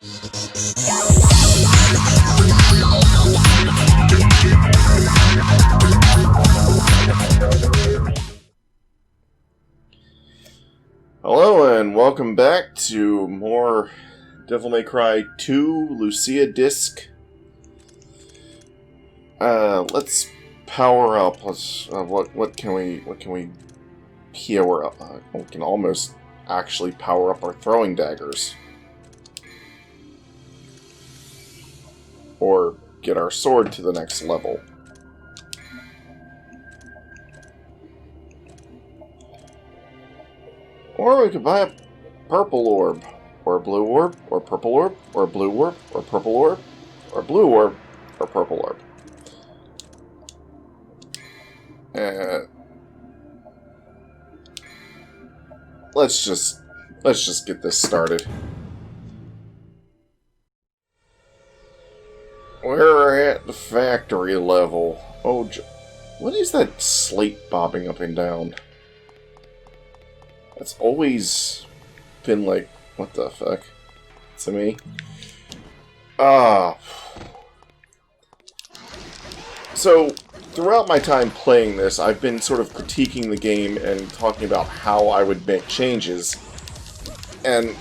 Hello and welcome back to more Devil May Cry 2 Lucia disc. Let's power up. What can we power up? We can almost actually power up our throwing daggers, or get our sword to the next level. Or we could buy a purple orb, or a blue orb, or a purple orb, or a blue orb, or a purple orb, or a blue orb, or a purple orb. Let's just get this started. We're at the factory level. Oh, what is that slate bobbing up and down? That's always been like, what the fuck? To me. So, throughout my time playing this, I've been sort of critiquing the game and talking about how I would make changes. And,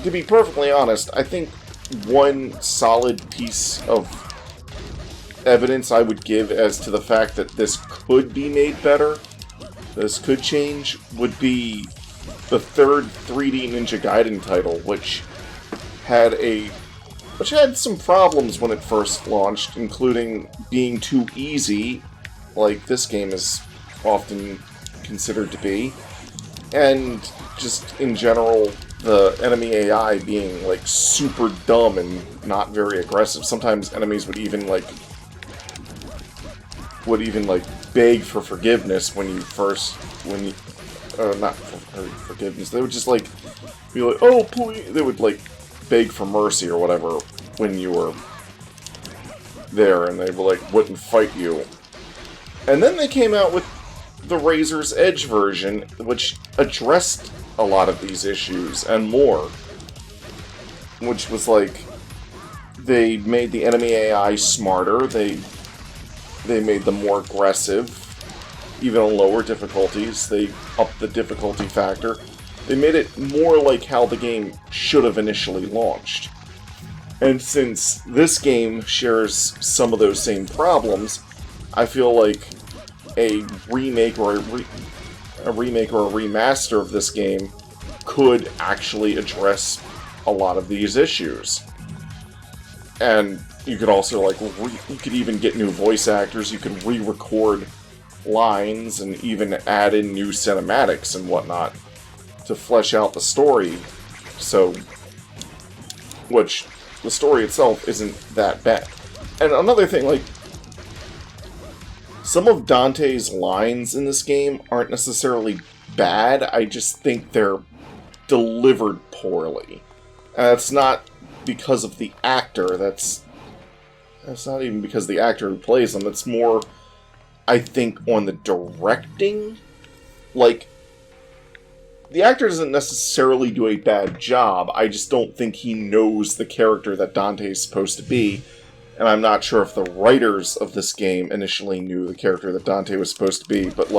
to be perfectly honest, I think one solid piece of evidence I would give as to the fact that this could be made better, this could change, would be the third 3D Ninja Gaiden title, which had some problems when it first launched, including being too easy, like this game is often considered to be, and just in general the enemy AI being like super dumb and not very aggressive. Sometimes enemies would even beg for forgiveness not for forgiveness. They would just like be like, "Oh, please!" They would like beg for mercy or whatever when you were there, and they wouldn't fight you. And then they came out with the Razor's Edge version, which addressed a lot of these issues and more. Which was like, they made the enemy AI smarter. They made them more aggressive. Even on lower difficulties, they upped the difficulty factor. They made it more like how the game should have initially launched. And since this game shares some of those same problems, I feel like a remake or a remaster of this game could actually address a lot of these issues. And you could also you could even get new voice actors. You could re-record lines and even add in new cinematics and whatnot to flesh out the story. Which the story itself isn't that bad. And another thing, some of Dante's lines in this game aren't necessarily bad, I just think they're delivered poorly. And that's not because of the actor, that's not even because of the actor who plays them, it's more, I think, on the directing. The actor doesn't necessarily do a bad job, I just don't think he knows the character that Dante is supposed to be, and I'm not sure if the writers of this game initially knew the character that Dante was supposed to be, but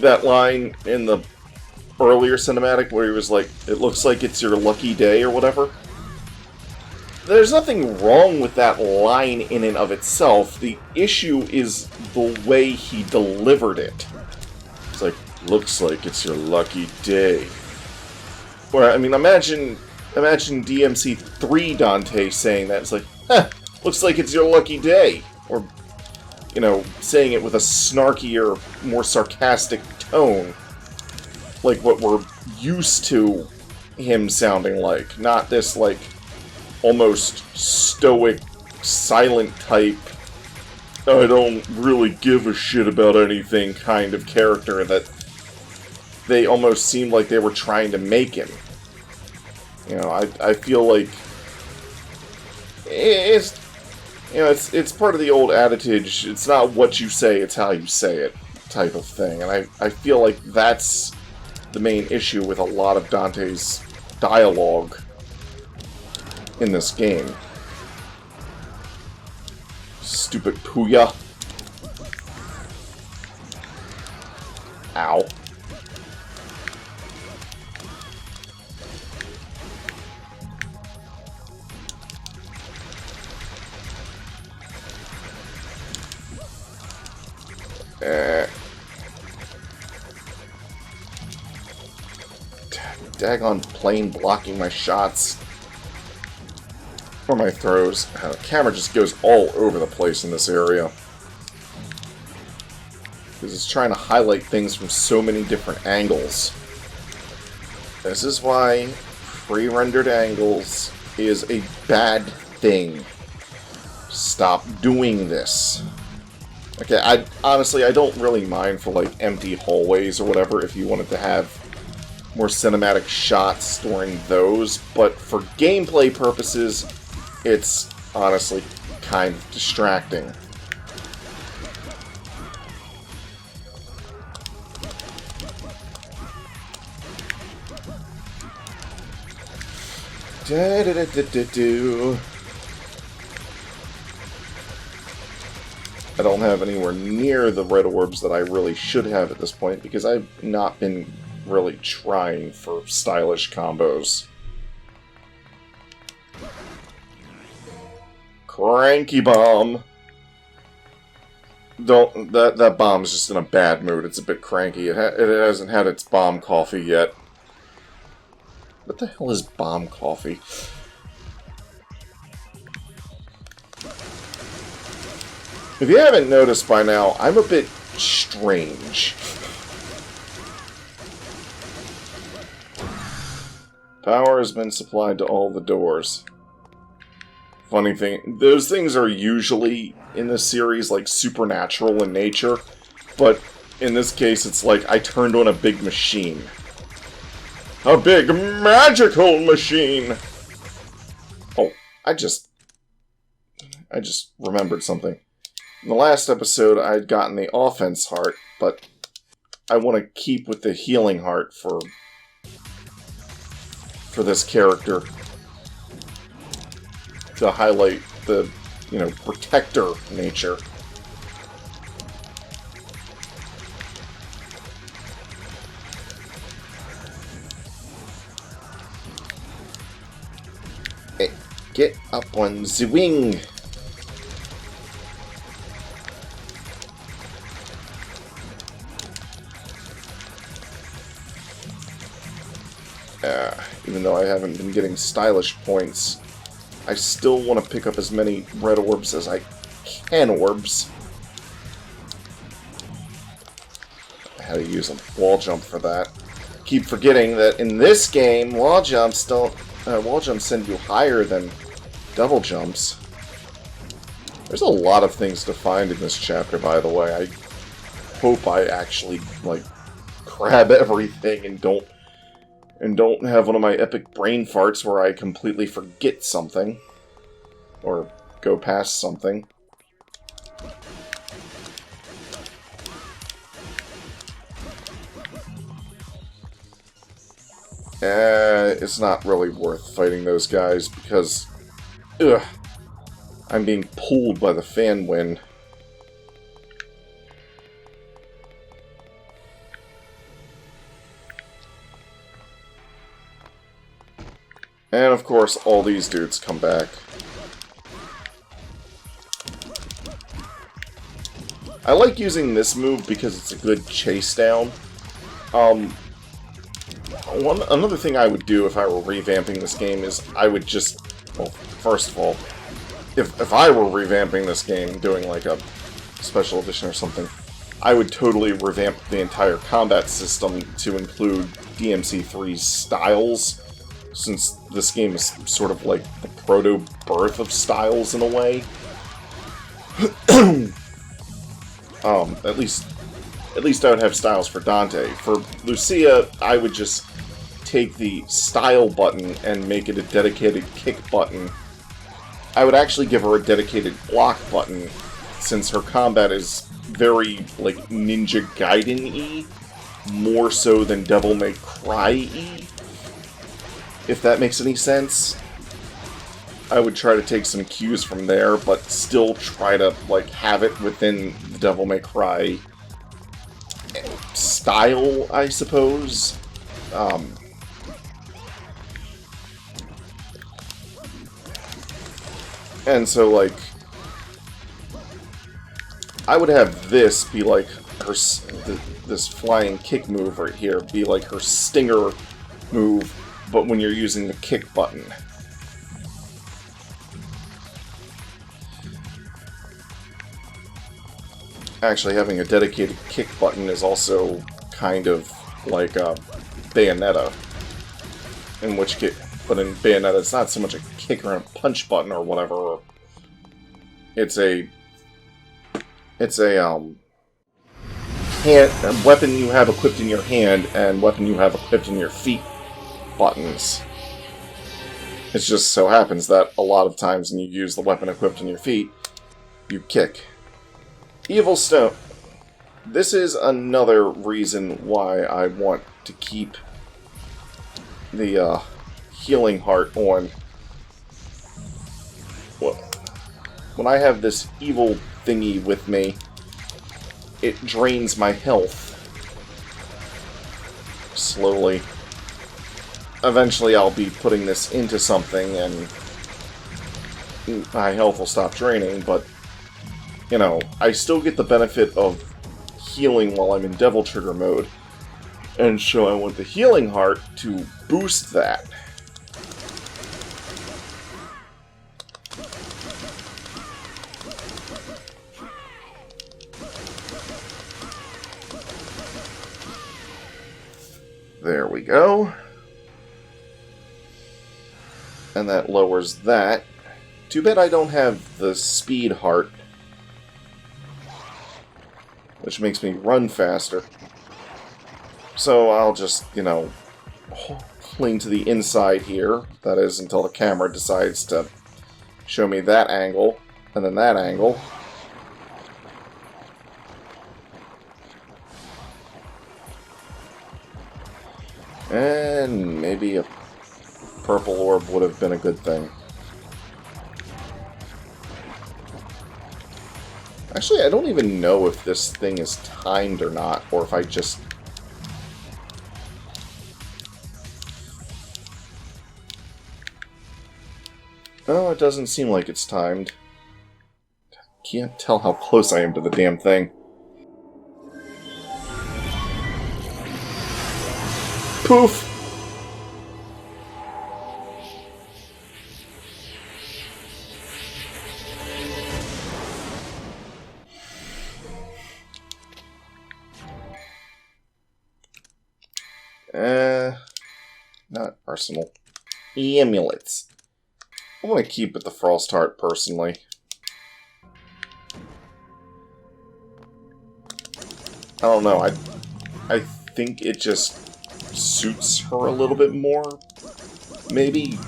that line in the earlier cinematic where he was like, "It looks like it's your lucky day," or whatever. There's nothing wrong with that line in and of itself. The issue is the way he delivered it. It's like, "Looks like it's your lucky day." Or, I mean, imagine DMC3 Dante saying that. It's like, looks like it's your lucky day. Or, saying it with a snarkier, more sarcastic tone. Like what we're used to him sounding like. Not this, almost stoic, silent type, I don't really give a shit about anything kind of character that they almost seemed like they were trying to make him. I feel like it's part of the old adage, it's not what you say, it's how you say it type of thing. And I feel like that's the main issue with a lot of Dante's dialogue. in this game. Stupid Puya. Ow. Daggone plane blocking my shots. Or my throws. The camera just goes all over the place in this area. Because it's trying to highlight things from so many different angles. This is why pre-rendered angles is a bad thing. Stop doing this. Okay, honestly, I don't really mind for, like, empty hallways or whatever if you wanted to have more cinematic shots during those, but for gameplay purposes, it's honestly kind of distracting. I don't have anywhere near the red orbs that I really should have at this point because I've not been really trying for stylish combos. Cranky bomb. That bomb's just in a bad mood. It's a bit cranky. It hasn't had its bomb coffee yet. What the hell is bomb coffee? If you haven't noticed by now, I'm a bit strange. Power has been supplied to all the doors. Funny thing, those things are usually in this series like supernatural in nature, but in this case it's like I turned on a big machine. A big magical machine! Oh, I just remembered something. In the last episode I'd gotten the offense heart, but I want to keep with the healing heart for this character. To highlight the, protector nature. Hey, get up on the wing! Even though I haven't been getting stylish points, I still want to pick up as many red orbs as I can orbs. I had to use a wall jump for that. Keep forgetting that in this game, wall jumps send you higher than double jumps. There's a lot of things to find in this chapter, by the way. I hope I actually, grab everything and don't have one of my epic brain farts where I completely forget something. Or go past something. It's not really worth fighting those guys because, I'm being pulled by the fan wind. And of course, all these dudes come back. I like using this move because it's a good chase down. Another thing I would do if I were revamping this game is I would just, well, first of all, if I were revamping this game, doing like a special edition or something, I would totally revamp the entire combat system to include DMC3's styles, since this game is sort of like the proto-birth of styles in a way. At least I would have styles for Dante. For Lucia, I would just take the style button and make it a dedicated kick button. I would actually give her a dedicated block button, since her combat is very, Ninja Gaiden-y, more so than Devil May Cry-y, if that makes any sense. I would try to take some cues from there, but still try to, like, have it within the Devil May Cry style, I suppose. And so, like, I would have this be like her, this flying kick move right here, be like her stinger move, but when you're using the kick button. Actually, having a dedicated kick button is also kind of like Bayonetta, but in Bayonetta it's not so much a kick or a punch button or whatever. It's a weapon you have equipped in your hand and weapon you have equipped in your feet buttons. It just so happens that a lot of times when you use the weapon equipped in your feet, you kick. Evil Stone. This is another reason why I want to keep the healing heart on. When I have this evil thingy with me, it drains my health slowly. Eventually I'll be putting this into something and my health will stop draining, but, you know, I still get the benefit of healing while I'm in Devil Trigger mode. And so I want the healing heart to boost that. There we go. And that lowers that. Too bad I don't have the speed heart, which makes me run faster. So I'll just, you know, cling to the inside here. That is, until the camera decides to show me that angle, and then that angle. And maybe a purple orb would have been a good thing. Actually, I don't even know if this thing is timed or not, or if I just... Oh, it doesn't seem like it's timed. Can't tell how close I am to the damn thing. Poof! Not arsenal. Amulets. I want to keep with the Frost Heart, personally. I don't know, I think it just suits her a little bit more. Maybe.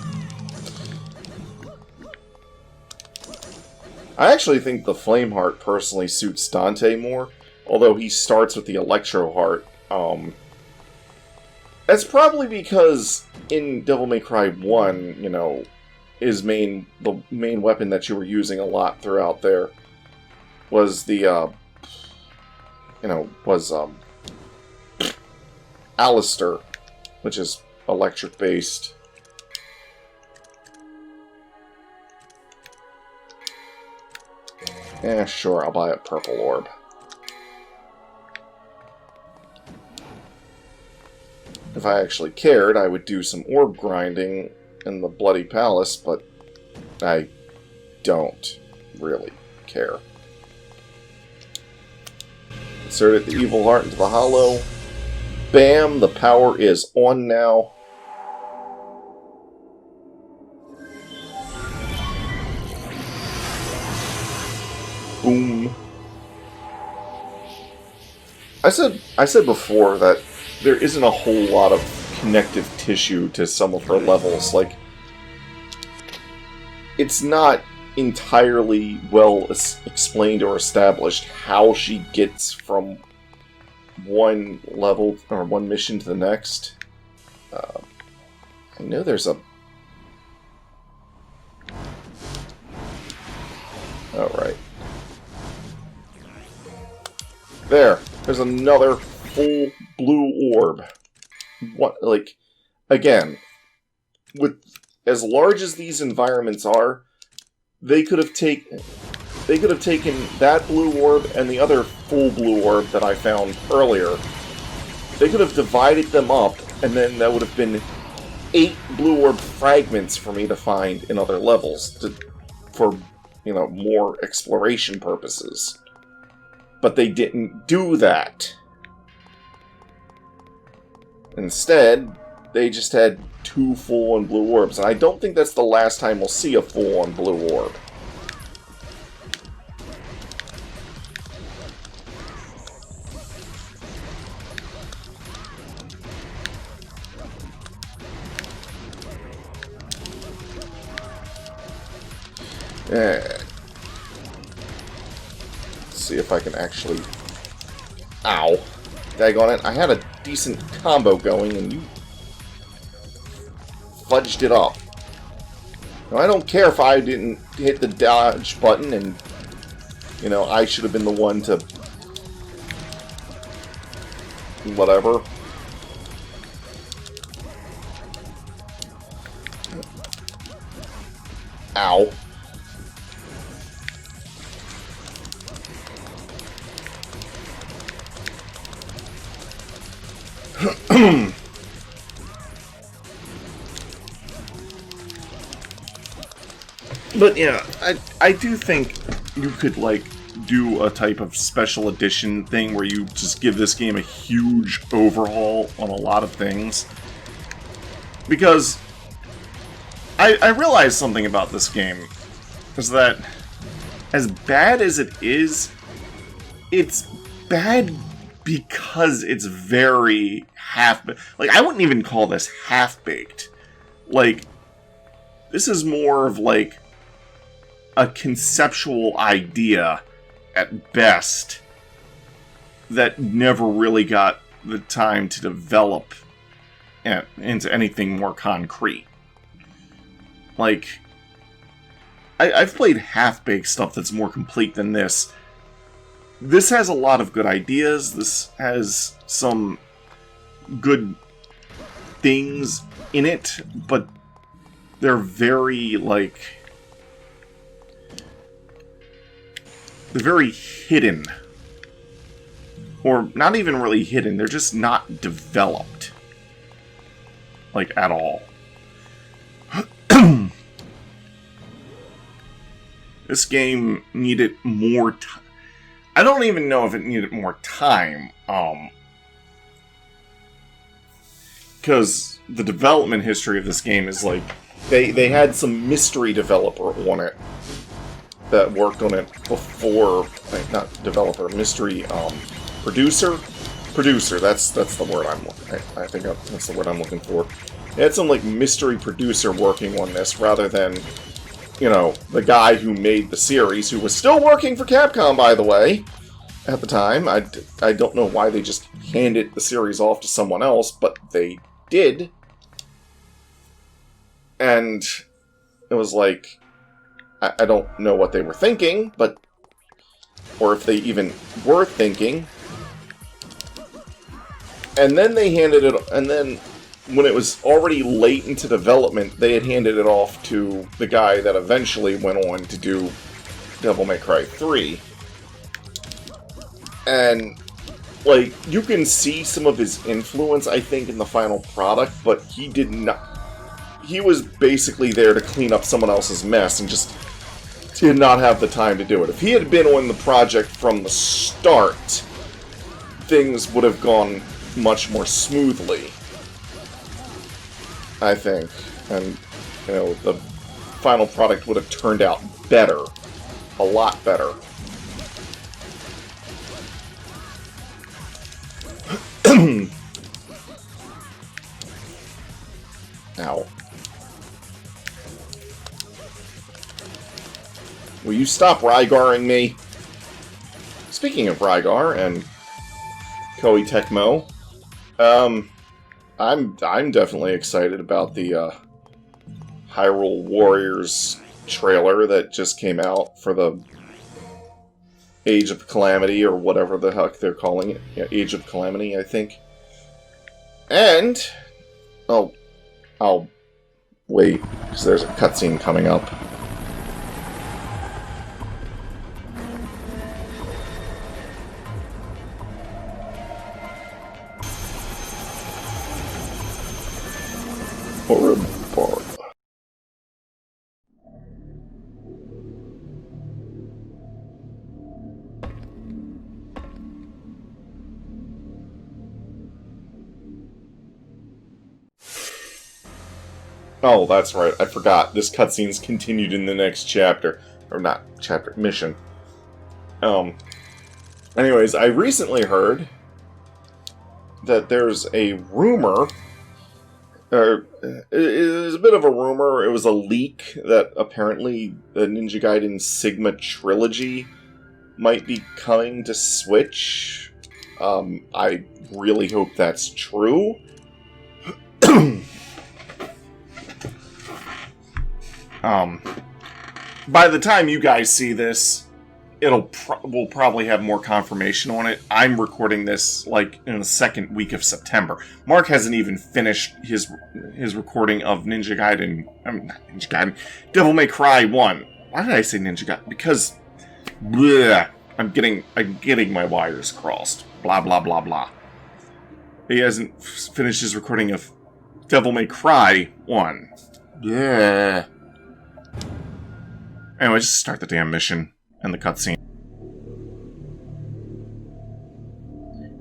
I actually think the Flame Heart personally suits Dante more, although he starts with the Electro Heart. That's probably because in Devil May Cry 1, you know, the main weapon that you were using a lot throughout there was the, Alistair, which is electric-based. Yeah, sure, I'll buy a purple orb. If I actually cared, I would do some orb grinding in the Bloody Palace, but I don't really care. Inserted the evil heart into the hollow. Bam! The power is on now. Boom. I said before that there isn't a whole lot of connective tissue to some of her levels. Like, it's not entirely well explained or established how she gets from one level or one mission to the next. I know there's a... Alright. There's another full blue orb. What, like, again, with as large as these environments are, they could have taken that blue orb and the other full blue orb that I found earlier. They could have divided them up, and then that would have been 8 blue orb fragments for me to find in other levels for, you know, more exploration purposes. But they didn't do that. Instead, they just had 2 full-on blue orbs, and I don't think that's the last time we'll see a full-on blue orb. Let's see if I can actually... Ow. Daggone it. I had a decent combo going, and you fudged it up. Now, I don't care if I didn't hit the dodge button, and, you know, I should have been the one to... whatever. Ow. But yeah, I do think you could, like, do a type of special edition thing where you just give this game a huge overhaul on a lot of things. Because I realized something about this game, is that as bad as it is, it's bad because it's very like, I wouldn't even call this half-baked. Like, this is more of, like, a conceptual idea, at best, that never really got the time to develop into anything more concrete. Like, I've played half-baked stuff that's more complete than this. This has a lot of good ideas. This has some good things in it, but they're very, like... they're very hidden. Or not even really hidden, they're just not developed. Like, at all. This game needed more time. I don't even know if it needed more time. Because the development history of this game is like... They had some mystery developer on it that worked on it before... Like, not developer, mystery... producer? Producer, that's the word I'm looking... I think that's the word I'm looking for. They had some, like, mystery producer working on this, rather than, you know, the guy who made the series, who was still working for Capcom, by the way, at the time. I don't know why they just handed the series off to someone else, but they did. And it was like, I don't know what they were thinking, but... or if they even were thinking. And then they handed it... and then, when it was already late into development, they had handed it off to the guy that eventually went on to do Devil May Cry 3. And, like, you can see some of his influence, I think, in the final product, but he did not... he was basically there to clean up someone else's mess and just did not have the time to do it. If he had been on the project from the start, things would have gone much more smoothly, I think. And, you know, the final product would have turned out better. A lot better. Ow. Will you stop Rygaring me? Speaking of Rygar and Koei Tecmo, I'm definitely excited about the Hyrule Warriors trailer that just came out for the Age of Calamity, or whatever the heck they're calling it. Yeah, Age of Calamity, I think. And... oh, I'll wait, because there's a cutscene coming up. Horrible. Oh, that's right. I forgot. This cutscene's continued in the next chapter. Or not chapter, mission. Anyways, I recently heard that there's a rumor, or it was a bit of a rumor, it was a leak, that apparently the Ninja Gaiden Sigma trilogy might be coming to Switch. I really hope that's true. By the time you guys see this, we'll probably have more confirmation on it. I'm recording this, like, in the second week of September. Mark hasn't even finished his recording of Ninja Gaiden... I mean, not Ninja Gaiden. Devil May Cry 1. Why did I say Ninja Gaiden? Because... bleh, I'm getting my wires crossed. Blah, blah, blah, blah. He hasn't finished his recording of Devil May Cry 1. Yeah. Anyway, just start the damn mission and the cutscene.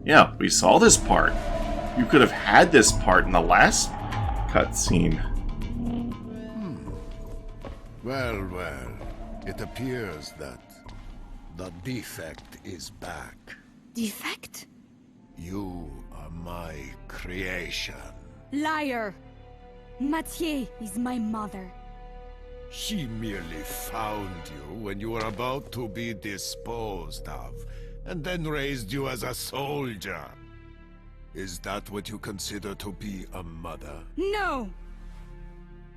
Yeah, we saw this part. You could have had this part in the last cutscene. Well, well. It appears that the defect is back. Defect? You are my creation. Liar! Mathieu is my mother. She merely found you when you were about to be disposed of, and then raised you as a soldier. Is that what you consider to be a mother? No!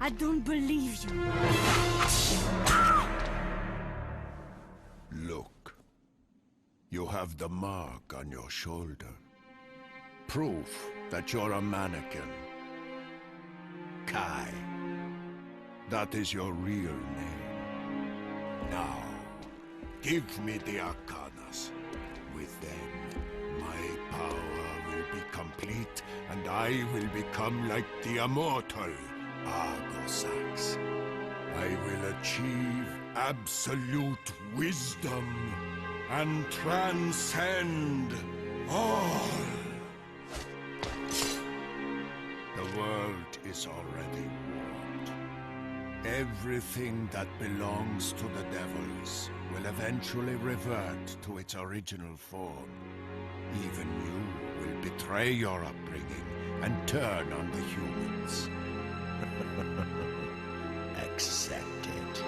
I don't believe you. Look. You have the mark on your shoulder. Proof that you're a mannequin. Kai. That is your real name. Now, give me the Arcanas. With them, my power will be complete, and I will become like the immortal Argosax. I will achieve absolute wisdom and transcend all. The world is already warped. Everything that belongs to the devils will eventually revert to its original form. Even you will betray your upbringing and turn on the humans. Accept it.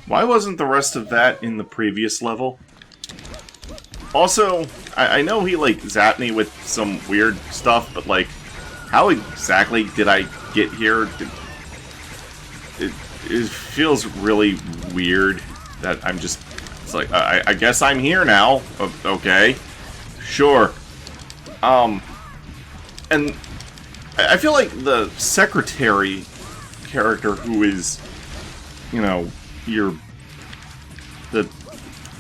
Why wasn't the rest of that in the previous level? Also, I know he, like, zapped me with some weird stuff, but, like, how exactly did I get here? It feels really weird that I'm just... It's like, I guess I'm here now. Okay. Sure. And I feel like the secretary character who is, you know,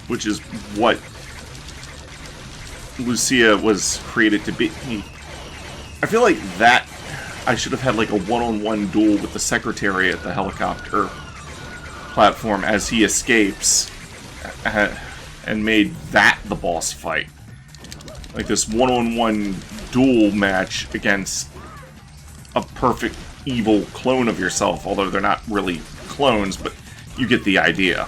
which is what Lucia was created to be. I feel like that I should have had like a one-on-one duel with the secretary at the helicopter platform as he escapes, and made that the boss fight. Like this one-on-one duel match against a perfect evil clone of yourself, although they're not really clones, but you get the idea.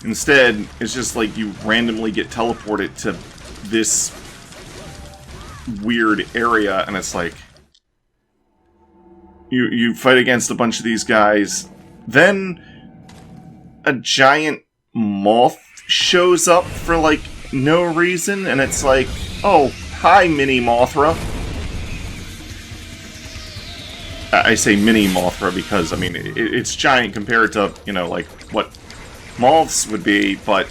Instead, it's just like you randomly get teleported to this weird area, and it's like, you fight against a bunch of these guys. Then a giant moth shows up for, like, no reason, and it's like, oh, hi, Mini Mothra. I say Mini Mothra because, I mean, it's giant compared to, you know, like, what moths would be, but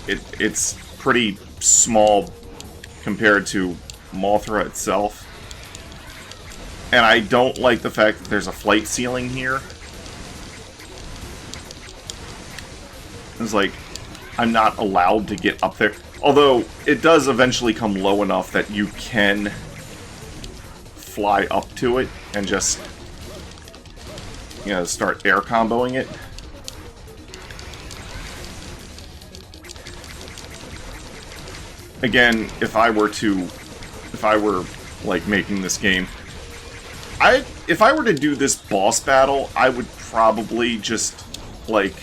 it's pretty small compared to Mothra itself. And I don't like the fact that there's a flight ceiling here. It's like, I'm not allowed to get up there. Although, it does eventually come low enough that you can fly up to it and just, you know, start air comboing it. Again, if I were, like, making this game, if I were to do this boss battle, I would probably just, like,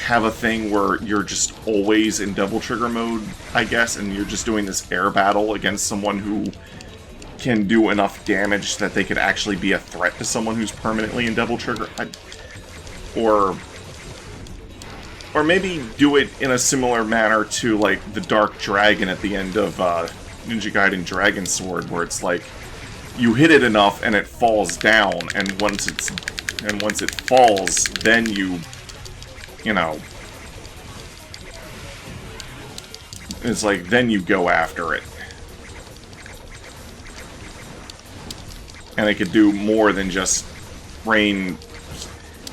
have a thing where you're just always in double trigger mode, I guess, and you're just doing this air battle against someone who can do enough damage that they could actually be a threat to someone who's permanently in double trigger. Or maybe do it in a similar manner to, like, the Dark Dragon at the end of Ninja Gaiden Dragon Sword, where it's like, you hit it enough and it falls down, and once it falls, then you know, it's like, then you go after it. And it could do more than just rain.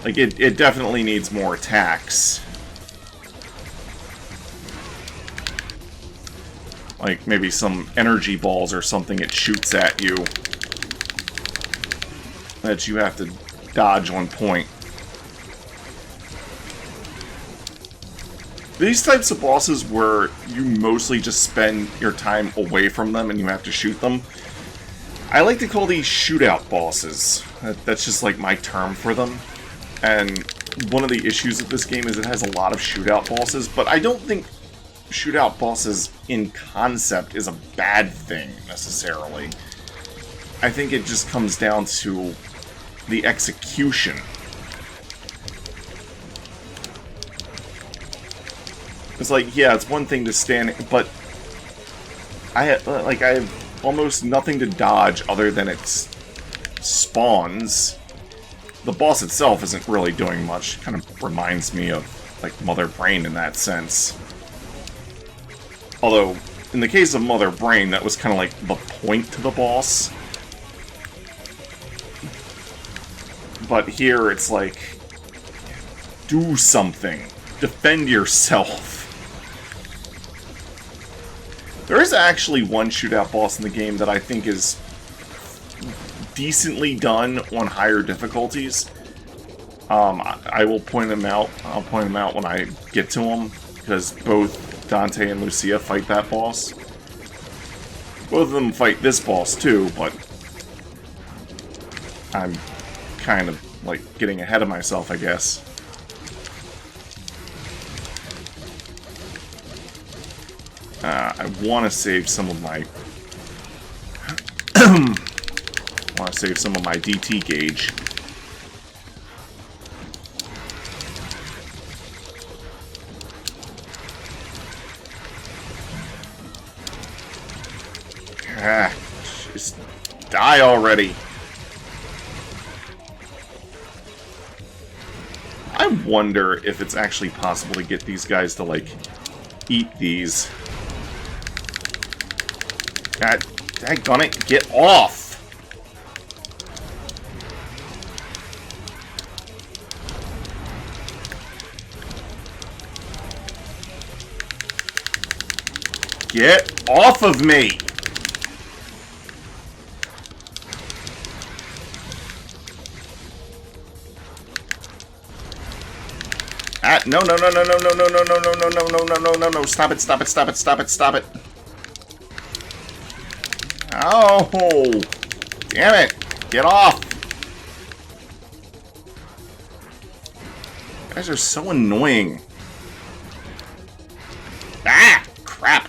Like, it definitely needs more attacks. Like, maybe some energy balls or something it shoots at you that you have to dodge on point. These types of bosses where you mostly just spend your time away from them and you have to shoot them, I like to call these shootout bosses. That's just like my term for them. And one of the issues of this game is it has a lot of shootout bosses, but I don't think shootout bosses in concept is a bad thing, necessarily. I think it just comes down to the execution. It's like, yeah, it's one thing to stand, but I have almost nothing to dodge other than its spawns. The boss itself isn't really doing much. Kind of reminds me of, like, Mother Brain in that sense. Although, in the case of Mother Brain, that was kind of like the point to the boss. But here, it's like, do something. Defend yourself. There is actually one shootout boss in the game that I think is decently done on higher difficulties. I will point them out. I'll point them out when I get to them, because both Dante and Lucia fight that boss. Both of them fight this boss too, but I'm kind of, like, getting ahead of myself, I guess. I want to save some of my DT gauge. Just die already. I wonder if it's actually possible to get these guys to, like, eat these. God, daggone it, get off! Get off of me! No, no, no, no, no, no, no, no, no, no, no, no, no, no, no, no, no, stop it, stop it, stop it, stop it, stop it. Oh, damn it, get off. You guys are so annoying. Ah, crap.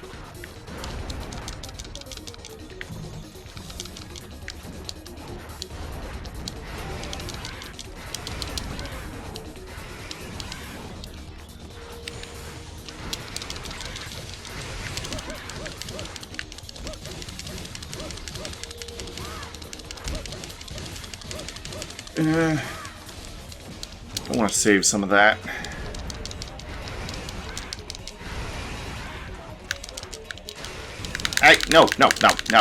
I want to save some of that. Hey, no. Stop it.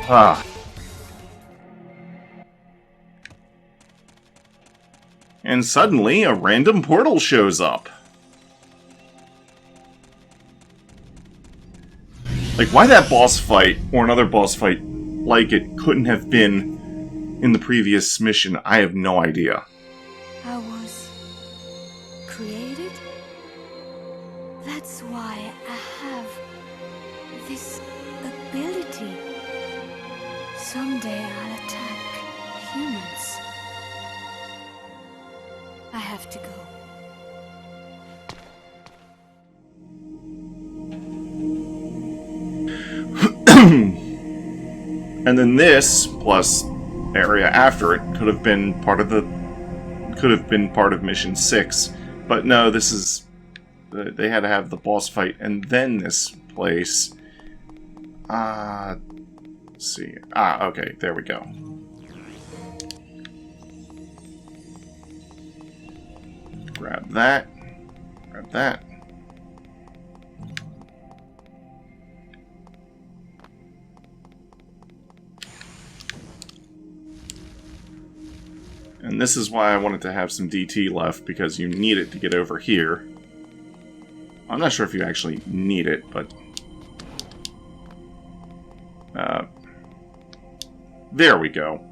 Ah. And suddenly, a random portal shows up. Like, why that boss fight, or another boss fight like it, couldn't have been in the previous mission, I have no idea. I was created? That's why I have this ability. Someday I'll attack humans. I have to go. And then this, plus area after it, could have been part of Mission 6. But no, this is... They had to have the boss fight, and then this place. Let's see. Okay, there we go. Grab that. Grab that. And this is why I wanted to have some DT left, because you need it to get over here. I'm not sure if you actually need it, but... there we go.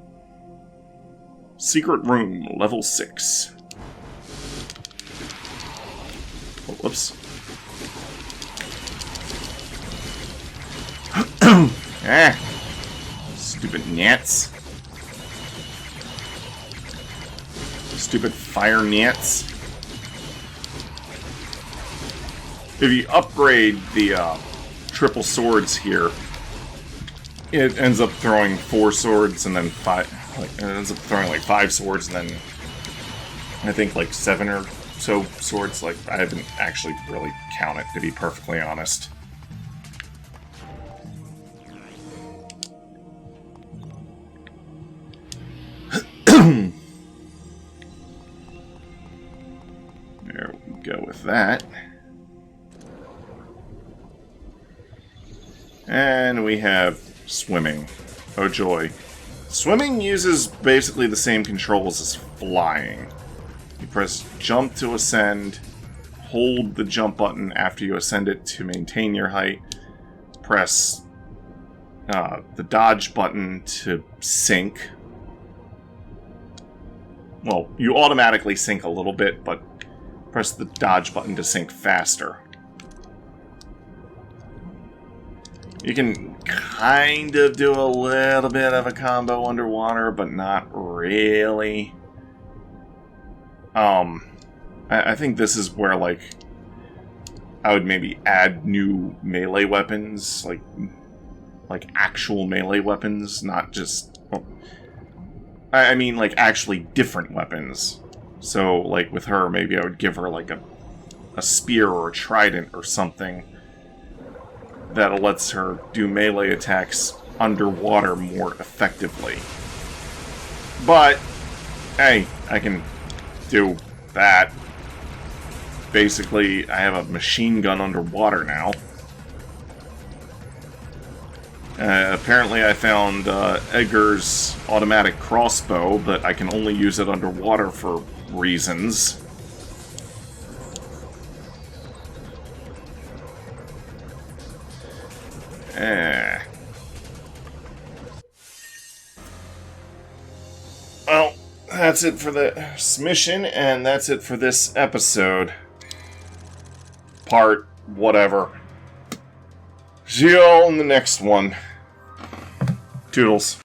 Secret room, level 6. Oh, whoops. Stupid gnats. Stupid fire gnats. If you upgrade the triple swords here, it ends up throwing 4 swords and then 5. Like, it ends up throwing like 5 swords and then I think like 7 or so swords. Like, I haven't actually really counted, to be perfectly honest. There we go with that. And we have swimming. Oh joy. Swimming uses basically the same controls as flying. You press jump to ascend, hold the jump button after you ascend it to maintain your height, press the dodge button to sink. Well, you automatically sink a little bit, but press the dodge button to sink faster. You can kind of do a little bit of a combo underwater, but not really. I think this is where, like, I would maybe add new melee weapons, like actual melee weapons, not just... Well, I mean, like, actually different weapons. So, like, with her, maybe I would give her, like, a spear or a trident or something that lets her do melee attacks underwater more effectively. But, hey, I can do that. Basically, I have a machine gun underwater now. Apparently I found Edgar's automatic crossbow, but I can only use it underwater for reasons. Well, that's it for this mission, and that's it for this episode. Part whatever. See you all in the next one. Toodles.